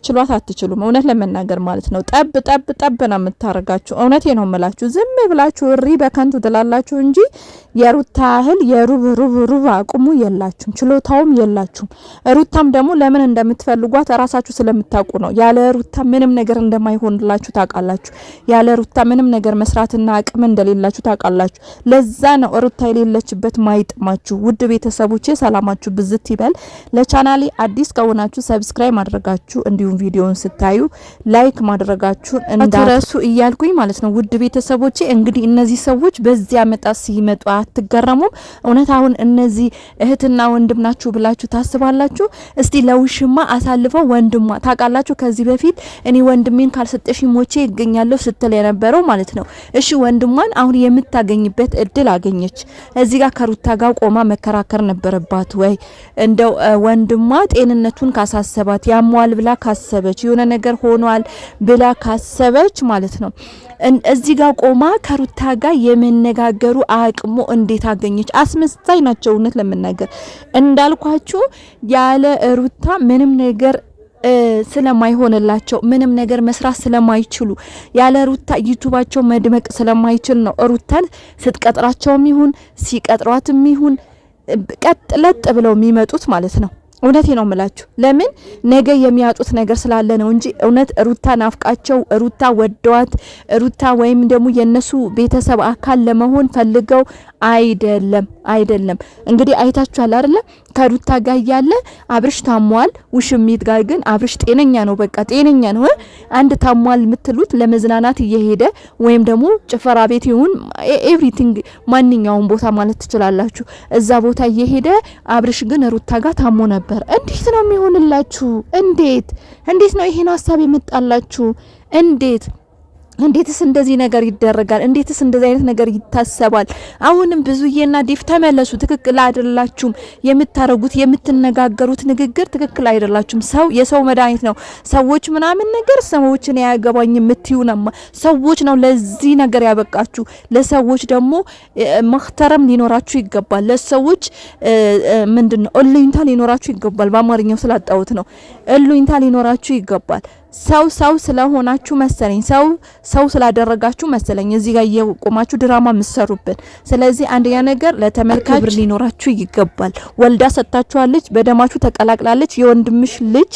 ልትችሏት አትችሉም እውነት ለመናገር ማለት ነው ጠብ ነው የምታረጋችሁ እውነቴ ነው የምላችሁ ዝም ብላችሁ እሪ በከንቱ ትላላችሁ እንጂ የሩታ እህል የሩብ አቁሙ የላችሁም ችሎታውም የላችሁም ሩታም ደግሞ ለምን እንደምትፈልጓት ራሳችሁ ስለምታውቁ ነው ያለ ሩታ ምንም ነገር እንደማይሆንላችሁ ታውቃላችሁ ያለ ሩታ ምንም ነገር መስራትና አቅም እንደሌላችሁ ታውቃላችሁ ለዛ ነው ሩታ የሌለችበት ማይጥማችሁ ውድ ቤተሰቦቼ ሰላማችሁ ብዝት ይበል ለቻናሌ አዲስ ከሆናችሁ ሰብስክራይብ ማድረጋችሁ እንዲሁም ቪዲዮውን ስታዩ ላይክ ማድረጋችሁን እንዳትረሱ እያልኩኝ ማለት ነው ውድ ቤተሰቦቼ እንግዲህ እነዚህ ሰዎች በዚህ አመጣ ሲመጡ አትገረሙም እውነት አሁን እነዚህ እህትና ወንድም ናችሁ ብላችሁ ታስባላችሁ እስቲ ለውሽማ አሳልፈው ወንድሟ ታውቃላችሁ ከዚህ በፊት እኔ ወንድሜን ካልሰጠሽ ሞቼ ይገኛለሁ ስትል የነበረው ማለት ነው እሺ ወንድሟን አሁን የምታገኝበት እድል አገኘች እዚህ ጋር ከሩታ ጋር ቆማ መከራከር ነበረባት ወይ እንደው ወንድሟ ጤንነቱን ካሳሰባት ያሟል ብላ ካሰበች የሆነ ነገር ሆኗል ብላ ካሰበች ማለት ነው እዚህ ጋር ቆማ ከሩታ ጋር የመነጋገሩ አቅሙ እንዴት አገኘች አስመሳይ ናቸው እውነት ለመናገር እንዳልኳችሁ ያለ ሩታ ምንም ነገር ስለማይሆንላቸው ምንም ነገር መስራት ስለማይችሉ ያለ ሩታ ዩቲዩባቸው መድመቅ ስለማይችል ነው ሩታን ስትቀጥራቸውም ይሁን ሲቀጥሯትም ይሁን ቀጥለጥ ብለው የሚመጡት ማለት ነው እውነቴ ነው የምላችሁ ለምን ነገ የሚያጡት ነገር ስላለ ነው እንጂ እውነት ሩታ ናፍቃቸው ሩታ ወደዋት ሩታ ወይም ደግሞ የነሱ ቤተሰብ አካል ለመሆን ፈልገው አይደለም እንግዲህ አይታችኋል አይደለ ከሩታ ጋር ያለ አብርሽ ታሟል ውሽሚት ጋር ግን አብርሽ ጤነኛ ነው በቃ ጤነኛ ነው አንድ ታሟል የምትሉት ለመዝናናት እየሄደ ወይም ደግሞ ጭፈራ ቤት ይሁን ኤቭሪቲንግ ማንኛውም ቦታ ማለት ትችላላችሁ እዛ ቦታ እየሄደ አብርሽ ግን ሩታ ጋር ታሞ ነበር እንዴት ነው የሚሆንላችሁ እንዴት ነው ይሄን ሐሳብ የመጣላችሁ እንዴትስ እንደዚህ ነገር ይደረጋል እንዴትስ እንደዚህ አይነት ነገር ይታሰባል አሁንም ብዙዬና ዲፍ ተመለሱ ትክክል አይደላችሁም የምታረጉት የምትነጋገሩት ንግግር ትክክል አይደላችሁም ሰው የሰው መድኃኒት ነው ሰዎች ምናምን ነገር ሰዎችን ያገባኝ የምትዩናማ ሰዎች ነው ለዚህ ነገር ያበቃችሁ ለሰዎች ደግሞ መختረም ሊኖራችሁ ይገባል ለሰዎች ምንድነው እልኝታ ሊኖራችሁ ይገባል በአማርኛው ስላጣውት ነው እልኝታ ሊኖራችሁ ይገባል ሰው ስለሆናችሁ መሰለኝ ሰው ስላደረጋችሁ መሰለኝ እዚህ ጋር የቆማችሁ ድራማ መስሩብን ስለዚህ አንደኛ ነገር ለተመልካች ሊኖራችሁ ይገባል ወልዳ ሰጣችኋለች በደማችሁ ተቀላቅላለች የወንድምሽ ልጅ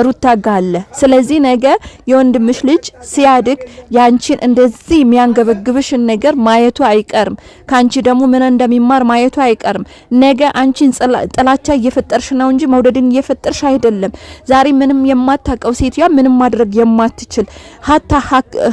ሩታ ጋለ ስለዚህ ነገ የወንድምሽ ልጅ ሲያድግ ያንቺን እንደዚህ የሚያንገበግብሽን ነገር ማየቱ አይቀርም ካንቺ ደግሞ ምን እንደሚማር ማየቱ አይቀርም ነገ አንቺን ጥላቻ እየፈጠርሽ ነው እንጂ መውደድን እየፈጠርሽ አይደለም ዛሬ ምንም የማታቀው ሴትያ ምንም ማድረግ የማትችል ሀታ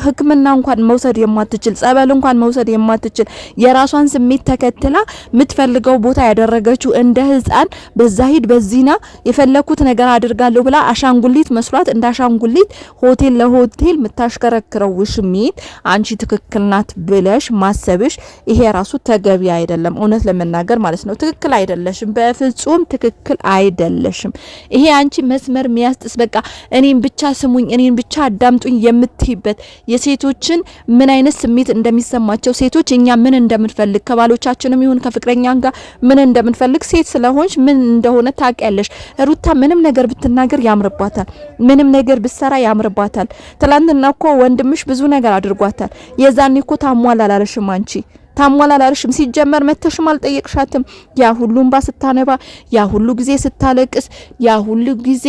ህክምና እንኳን መውሰድ የማትችል ጸበል እንኳን መውሰድ የማትችል የራሷን ስሜት ተከትላ የምትፈልገው ቦታ ያደረገችው እንደ ህፃን በዛ ሂድ በዚና የፈለኩት ነገር አድርጋለሁ ብላ አሻንጉሊት መስሏት እንደ አሻንጉሊት ሆቴል ለሆቴል ምታሽከረክረው ውሽሚት አንቺ ትክክል ናት ብለሽ ማሰብሽ ይሄ ራሱ ተገቢ አይደለም እውነት ለመናገር ማለት ነው ትክክል አይደለሽም በፍጹም ትክክል አይደለሽም ይሄ አንቺ መስመር ሚያስጥስ በቃ እኔን ብቻ ስሙኝ እኔን ብቻ አዳምጡኝ የምትይበት የሴቶችን ምን አይነት ስሜት እንደሚሰማቸው ሴቶች እኛ ምን እንደምንፈልግ ከባሎቻችንም ይሁን ከፍቅረኛን ጋር ምን እንደምንፈልግ ሴት ስለሆንሽ ምን እንደሆነ ታውቂያለሽ ሩታ ምንም ነገር ብትናገር ያምርባታል ምንም ነገር ብትሰራ ያምርባታል ትላንትና እኮ ወንድምሽ ብዙ ነገር አድርጓታል የዛኔ እኮ ታሟል አላለሽም አንቺ ታሟላላልሽም ሲጀመር መተሽም አልጠየቅሻትም ያ ሁሉም ባስታነባ ያ ሁሉ ጊዜ ስታለቅስ ያ ሁሉ ጊዜ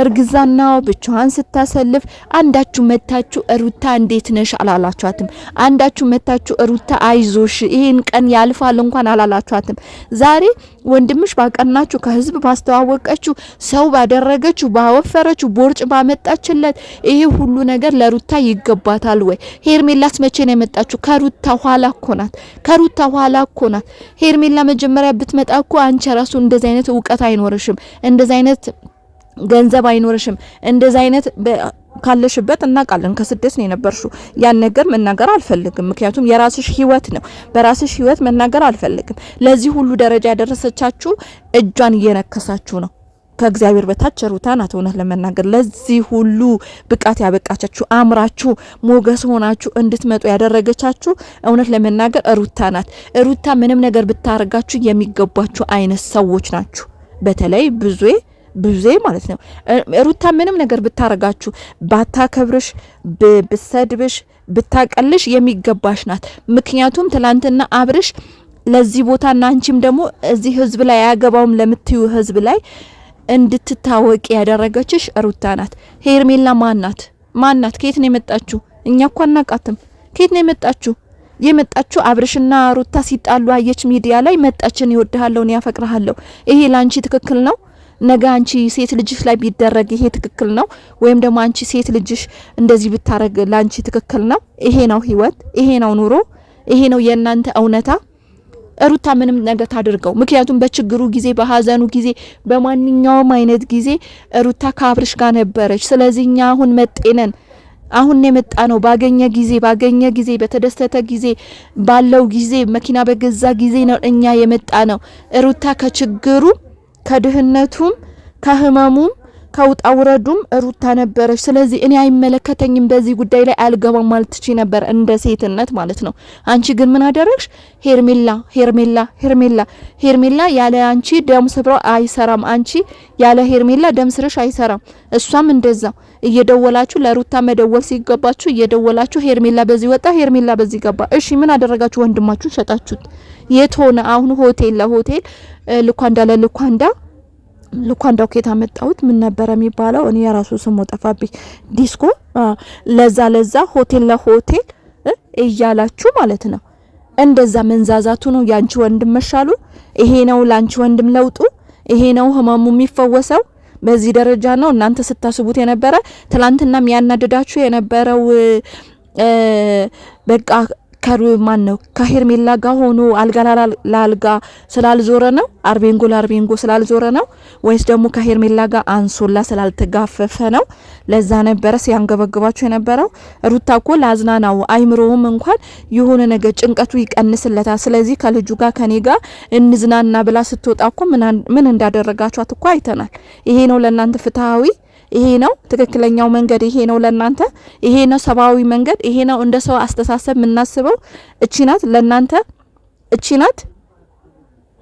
እርግዛናው ብቻዋን ስታሰልፍ አንዳችሁ መታችሁ ሩታ እንዴት ነሽ አላላችኋትም አንዳችሁ መታችሁ ሩታ አይዞሽ ይሄን ቀን ያልፋል እንኳን አላላችኋትም ዛሬ ወንድምሽ ባቀናችሁ ከህዝብ ባስተዋወቀችሁ ሰው ባደረገችሁ ባወፈረችሁ ቦርጭ ባመጣችለት ይሄ ሁሉ ነገር ለሩታ ይገባታል ወይ ሄርሜላስ መቼ ነው የመጣችሁ ከሩታ ኋላ ኮናት ሄርሜላ መጀመሪያ ብትመጣ እኮ አንቺ ራሱ እንደዚህ አይነት ዕውቀት አይኖርሽም እንደዚህ አይነት ገንዘብ አይኖርሽም እንደዚህ አይነት ካለሽበት እናቃለን ከስደት ነው የነበርሽው ያን ነገር መናገር አልፈልግም ምክንያቱም የራስሽ ህይወት ነው በራስሽ ህይወት መናገር አልፈልግም ለዚህ ሁሉ ደረጃ ያደረሰቻችሁ እጇን እየነከሳችሁ ነው ከእግዚአብሔር በታች ሩታ ናት ሆነ ለመናገር ለዚህ ሁሉ ብቃት ያበቃቻችሁ አምራችሁ ሞገስ ሆናችሁ እንድትመጡ ያደረገቻችሁ እውነት ለመናገር ሩታ ናት ሩታ ምንም ነገር ብታረጋችሁ የሚገባችሁ አይነት ሰዎች ናችሁ በተለይ ብዙ ማለት ነው። ሩታ ምንም ነገር ብታረጋችሁ ባታከብርሽ ብሰድብሽ ብታቀልሽ የሚገባሽ ናት። ምክንያቱም ትላንትና አብርሽ ለዚህ ቦታና አንቺም ደግሞ እዚህ ህዝብ ላይ ያገባውም ለምትዩ ህዝብ ላይ እንድትታወቂ ያደረገችሽ ሩታ ናት። ሄርሜላ ማናት? ከየት ነው የመጣችሁ? እኛ እኮ አናቃትም። ከየት ነው የመጣችሁ? አብርሽና ሩታ ሲጣሉ አየች ሚዲያ ላይ መጣችን። ይወድሃለሁ፣ እኔ ያፈቅርሃለሁ። ይሄ ላንቺ ትክክል ነው? ነገ አንቺ ሴት ልጅሽ ላይ ቢደረግ ይሄ ትክክል ነው? ወይም ደግሞ አንቺ ሴት ልጅሽ እንደዚህ ብታረግ ላንቺ ትክክል ነው? ይሄ ነው ህይወት? ይሄ ነው ኑሮ? ይሄ ነው የእናንተ እውነታ? ሩታ ምንም ነገር ታድርገው። ምክንያቱም በችግሩ ጊዜ በሀዘኑ ጊዜ በማንኛውም አይነት ጊዜ ሩታ ከአብርሽ ጋር ነበረች። ስለዚህ እኛ አሁን መጤነን አሁን የመጣ ነው ባገኘ ጊዜ በተደሰተ ጊዜ ባለው ጊዜ መኪና በገዛ ጊዜ ነው እኛ የመጣ ነው። ሩታ ከችግሩ ከድህነቱም ከህመሙም ከውጣ ውረዱም ሩታ ነበረች። ስለዚህ እኔ አይመለከተኝም በዚህ ጉዳይ ላይ አልገባም ማለት ትቺ ነበር እንደ ሴትነት ማለት ነው። አንቺ ግን ምን አደረግሽ? ሄርሜላ ያለ አንቺ ደም ስብሮ አይሰራም። አንቺ ያለ ሄርሜላ ደም ስርሽ አይሰራም። እሷም እንደዛው እየደወላችሁ ለሩታ መደወል ሲገባችሁ እየደወላችሁ ሄርሜላ በዚህ ወጣ፣ ሄርሜላ በዚህ ገባ። እሺ ምን አደረጋችሁ? ወንድማችሁን ሸጣችሁት። የት ሆነ አሁን? ሆቴል ለሆቴል ልኳንዳው ከታ መጣሁት ምን ነበር የሚባለው? እኔ የራሱ ስሙ ጠፋብኝ። ዲስኮ ለዛ ሆቴል ለሆቴል እያላችሁ ማለት ነው። እንደዛ መንዛዛቱ ነው ያንቺ ወንድም መሻሉ። ይሄ ነው ላንቺ ወንድም ለውጡ። ይሄ ነው ህመሙ የሚፈወሰው። በዚህ ደረጃ ነው እናንተ ስታስቡት የነበረ። ትላንትና የሚያናድዳችሁ የነበረው በቃ ከሩማን ነው ከሄርሜላ ጋር ሆኖ አልጋ ለአልጋ ስላልዞረ ነው፣ አርቤንጎ ስላልዞረ ነው፣ ወይስ ደግሞ ከሄርሜላ ጋር አንሶላ ስላልተጋፈፈ ነው? ለዛ ነበረ ሲያንገበግባችሁ የነበረው። ሩታ እኮ ላዝናናው አይምሮውም እንኳን የሆነ ነገር ጭንቀቱ ይቀንስለታል። ስለዚህ ከልጁ ጋር ከኔ ጋር እንዝናና ብላ ስትወጣ እኮ ምን እንዳደረጋችኋት እኮ አይተናል። ይሄ ነው ለእናንተ ፍትሃዊ? ይሄ ነው ትክክለኛው መንገድ? ይሄ ነው ለእናንተ? ይሄ ነው ሰባዊ መንገድ? ይሄ ነው እንደ ሰው አስተሳሰብ የምናስበው? እቺ ናት ለእናንተ? እቺ ናት?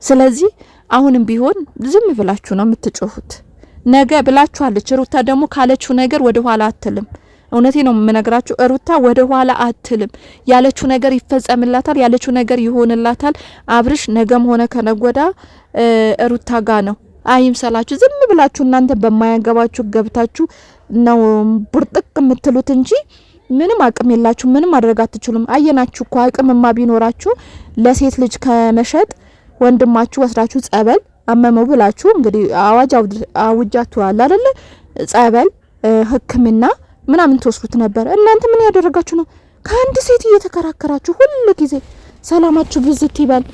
ስለዚህ አሁንም ቢሆን ዝም ብላችሁ ነው የምትጮሁት። ነገ ብላችኋለች ሩታ ደግሞ ካለችው ነገር ወደ ኋላ አትልም። እውነቴ ነው የምነግራችሁ። ሩታ ወደ ኋላ አትልም። ያለችው ነገር ይፈጸምላታል፣ ያለችው ነገር ይሆንላታል። አብርሽ ነገም ሆነ ከነጎዳ ሩታ ጋ ነው። አይምሰላችሁ። ዝም ብላችሁ እናንተ በማያገባችሁ ገብታችሁ ነው ቡርጥቅ የምትሉት እንጂ ምንም አቅም የላችሁ። ምንም ማድረግ አትችሉም። አየናችሁ እኮ አቅምማ ቢኖራችሁ ለሴት ልጅ ከመሸጥ ወንድማችሁ ወስዳችሁ ጸበል አመመው ብላችሁ እንግዲህ አዋጅ አውጃችኋል አይደለ? ጸበል ሕክምና ምናምን ተወስዱት ነበር። እናንተ ምን ያደረጋችሁ ነው? ከአንድ ሴት እየተከራከራችሁ ሁሉ ጊዜ። ሰላማችሁ ብዝት ይበል።